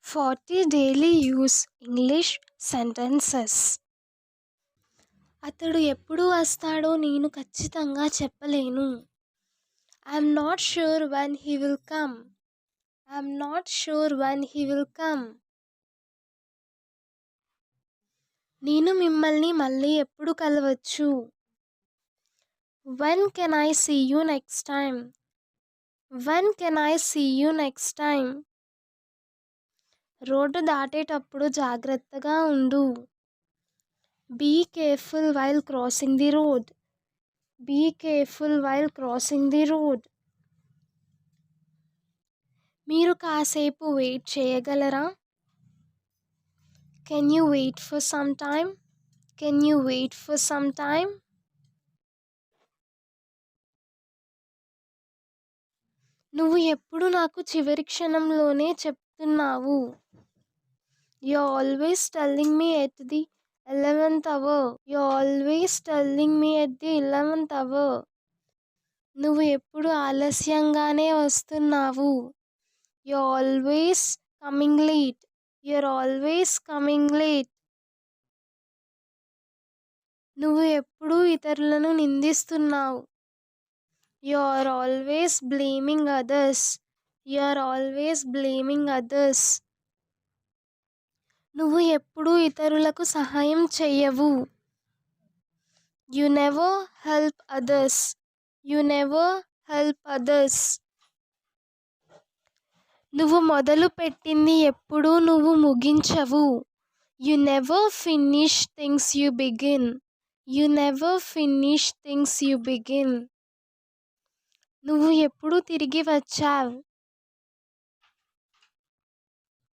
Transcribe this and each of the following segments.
40 daily use English sentences. అతడు ఎప్పుడు వస్తాడో నేను ఖచ్చితంగా చెప్పలేను. I'm not sure when he will come. I'm not sure when he will come. నేను మిమ్మల్ని మళ్ళీ ఎప్పుడు కలవచ్చు. When can I see you next time? When can I see you next time? రోడ్డు దాటేటప్పుడు జాగ్రత్తగా ఉండు. Be careful while crossing the road. Be careful while crossing the road. మీరు కాసేపు వెయిట్ చేయగలరా? Can you wait for some time? Can you wait for some time? నువ్వు ఎప్పుడు నాకు చివరి క్షణంలోనే చెప్తున్నావు. You're always telling me at the 11th hour. You're always telling me at the 11th hour. నువ్వు ఎప్పుడు ఆలస్యంగానే వస్తున్నావు. You're always coming late. You're always coming late. నువ్వు ఎప్పుడూ ఇతరులను నిందిస్తున్నావు. You're always blaming others. You're always blaming others. నువ్వు ఎప్పుడూ ఇతరులకు సహాయం చెయ్యవు. You never help others. You never help others. నువ్వు మొదలు పెట్టింది ఎప్పుడూ నువ్వు ముగించవు. You never finish things you begin. You never finish things you begin. నువ్వు ఎప్పుడు తిరిగి వచ్చావ్?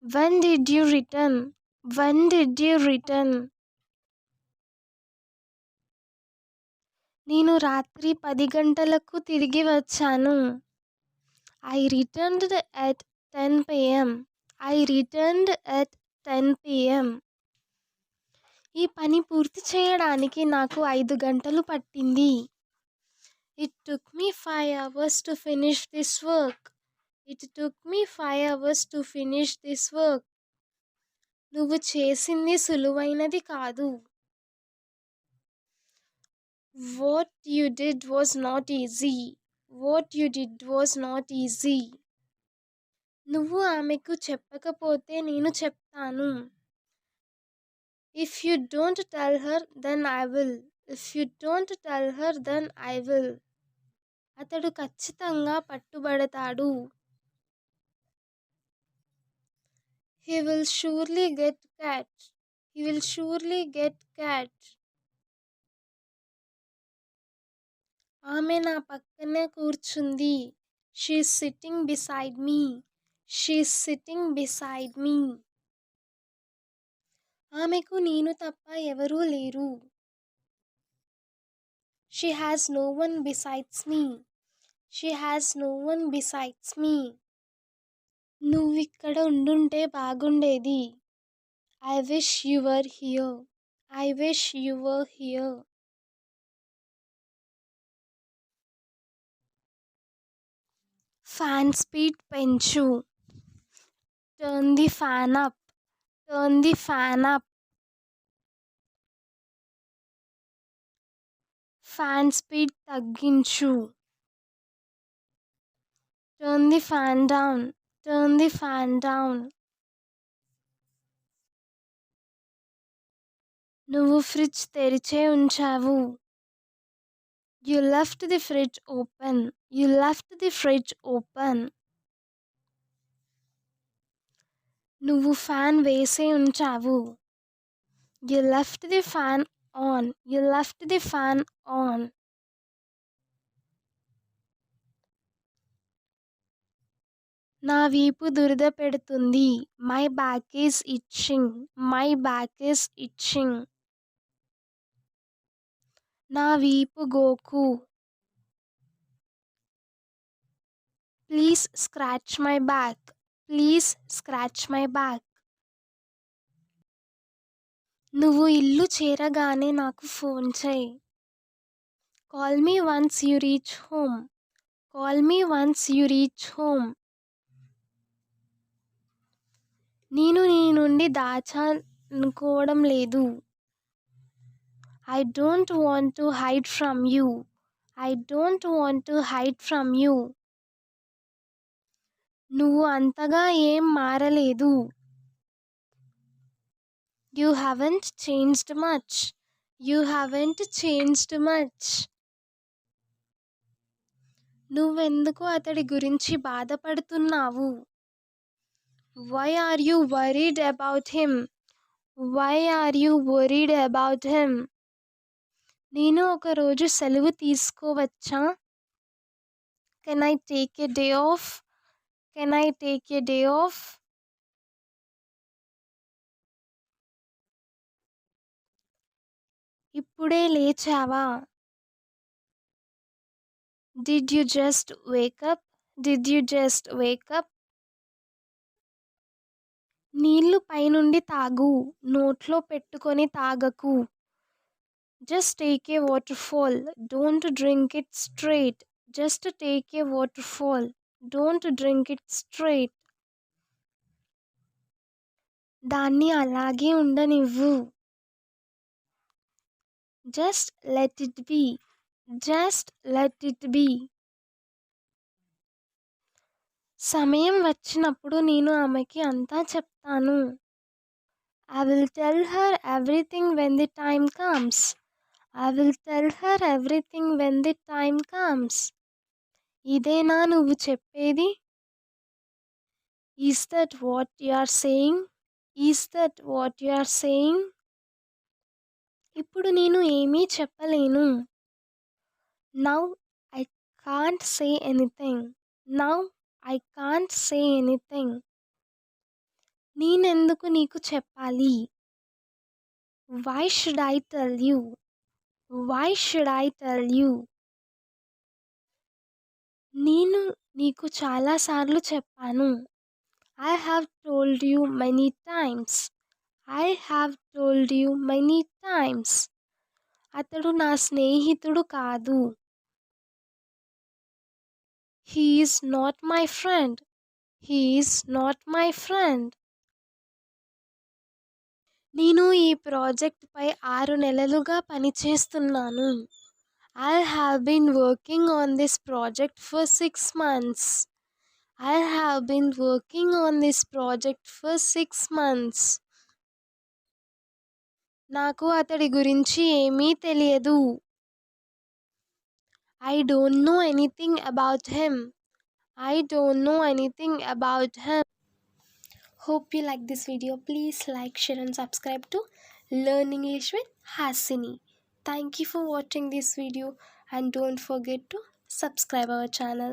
When did you return? When did you return? నేను రాత్రి 10 గంటలకు తిరిగి వచ్చాను. I returned at 10 p.m. I returned at 10 p.m. ఈ పని పూర్తి చేయడానికి నాకు 5 గంటలు పట్టింది. It took me 5 hours to finish this work. It took me 5 hours to finish this work. నువ్వు చేసింది సులువైనది కాదు. What you did was not easy. What you did was not easy. నువ్వు ఆమెకు చెప్పకపోతే నేను చెప్తాను. If you don't tell her, then I will. If you don't tell her, then I will. అతడు ఖచ్చితంగా పట్టుబడతాడు. He will surely get caught. He will surely get caught. ఆమె నా పక్కనే కూర్చుంది. She is sitting beside me. She is sitting beside me. ఆమెకు నేను తప్ప ఎవరూ లేరు. She has no one besides me. She has no one besides me. నువ్విక్కడ ఉండుంటే బాగుండేది. I wish you were here. I wish you were here. Fan speed పెంచు. Turn the fan up. Turn the fan up. Fan speed తగ్గించు. Turn the fan down. Turn the fan down. నువ్వు fridge తెరిచే ఉంచావు. You left the fridge open. You left the fridge open. నువ్వు fan వేసే ఉంచావు. You left the fan on. You left the fan on. నా వీపు దురద పెడుతుంది. My back is itching. My back is itching. నా వీపు గోకు. Please scratch my back. Please scratch my back. నువ్వు ఇల్లు చేరగానే నాకు ఫోన్ చేయి. Call me once you reach home. Call me once you reach home. నేను నీ నుండి దాచాలనుకోవడం లేదు. I don't want to hide from you. I don't want to hide from you. నువ్వు అంతగా ఏం మారలేదు. You haven't changed much. You haven't changed much. నువ్వెందుకు అతడి గురించి బాధపడుతున్నావు? Why are you worried about him? Why are you worried about him? నేను ఒక రోజు సెలవు తీసుకోవచ్చా? Can I take a day off? Can I take a day off? ఇప్పుడే లేచావా? Did you just wake up? Did you just wake up? నీళ్లు పైనుండి తాగు, నోట్లో పెట్టుకొని తాగకు. Just take a waterfall. Don't drink it straight. Just take a waterfall. Don't drink it straight. దాన్ని అలాగే ఉండనివ్వు. Just let it be. Just let it be. సమయం వచ్చినప్పుడు నేను ఆమెకి అంతా చెప్తాను. I will tell her everything when the time comes. I will tell her everything when the time comes. ఇదేనా నువ్వు చెప్పేది? Is that what you are saying? Is that what you are saying? ఇప్పుడు నేను ఏమీ చెప్పలేను. Now I can't say anything. Now I can't say anything. నేనెందుకు నీకు చెప్పాలి? Why should I tell you? Why should I tell you? నేను నీకు చాలాసార్లు చెప్పాను. I have told you many times. I have told you many times. అతడు నా స్నేహితుడు కాదు. He is not my friend. He is not my friend. నేను ఈ ప్రాజెక్ట్పై 6 నెలలుగా పనిచేస్తున్నాను. I have been working on this project for 6 months. I have been working on this project for 6 months. నాకు అతడి గురించి ఏమీ తెలియదు. I don't know anything about him. I don't know anything about him. Hope you like this video. Please like, share and subscribe to Learn English with Hasini. Thank you for watching this video and don't forget to subscribe our channel.